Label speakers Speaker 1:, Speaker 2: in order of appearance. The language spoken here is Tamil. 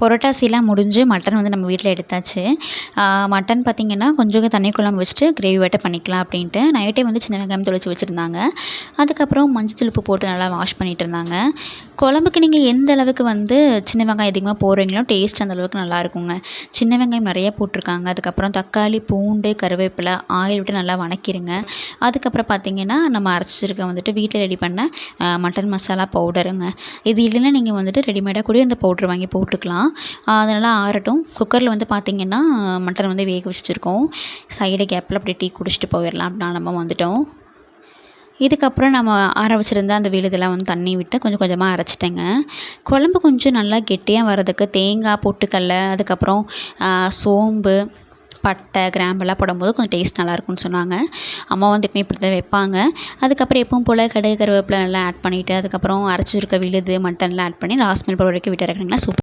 Speaker 1: புரட்டாசிலாம் முடிஞ்சு மட்டன் வந்து நம்ம வீட்டில் எடுத்தாச்சு. மட்டன் பார்த்திங்கன்னா கொஞ்சம் தண்ணி குழம்பு வச்சுட்டு கிரேவி வாட்ட பண்ணிக்கலாம் அப்படின்ட்டு நைட்டே வந்து சின்ன வெங்காயம் தொளிச்சு வச்சுருந்தாங்க. அதுக்கப்புறம் மஞ்சள் உப்பு போட்டு நல்லா வாஷ் பண்ணிகிட்டு இருந்தாங்க. குழம்புக்கு நீங்கள் எந்த அளவுக்கு வந்து சின்ன வெங்காயம் அதிகமாக போடுறீங்களோ டேஸ்ட் அந்த அளவுக்கு நல்லாயிருக்குங்க. சின்ன வெங்காயம் நிறைய போட்டிருக்காங்க. அதுக்கப்புறம் தக்காளி, பூண்டு, கருவேப்பிலை, ஆயில் விட்டு நல்லா வணக்கிடுங்க. அதுக்கப்புறம் பார்த்திங்கன்னா நம்ம அரைச்சி வச்சுருக்க வந்துட்டு வீட்டில் ரெடி பண்ண மட்டன் மசாலா பவுடருங்க. இது இல்லைன்னா நீங்கள் வந்துட்டு ரெடிமேடாக கூட இந்த பவுட்ரு வாங்கி போட்டுக்கலாம். அது நல்லா ஆறட்டும். குக்கரில் வந்து பார்த்திங்கன்னா மட்டன் வந்து வேக வச்சுருக்கோம். சைடு கேப்பில் அப்படியே டீ குடிச்சிட்டு போயிடலாம் அப்படின்னு நம்ம வந்துட்டோம். இதுக்கப்புறம் நம்ம ஆற வச்சுருந்த அந்த விழுதெல்லாம் வந்து தண்ணி விட்டு கொஞ்சம் கொஞ்சமாக அரைச்சிட்டேங்க. குழம்பு கொஞ்சம் நல்லா கெட்டியாக வர்றதுக்கு தேங்காய், பொட்டுக்கடல, அதுக்கப்புறம் சோம்பு, பட்டை, கிராம்பெல்லாம் போடும்போது கொஞ்சம் டேஸ்ட் நல்லாயிருக்குன்னு சொன்னாங்க. அம்மா வந்து எப்பயும் இப்படி தான் வைப்பாங்க. அதுக்கப்புறம் எப்பவும் போல் கடுகு, கருவேப்பிலை நல்லா ஆட் பண்ணிவிட்டு அதுக்கப்புறம் அரைச்சி இருக்க விழுது, மட்டன்லாம் ஆட் பண்ணி லாஸ்ட் மினிட் வரைக்கும் விட்டு இறக்குனீங்கன்னா சூப்பர்.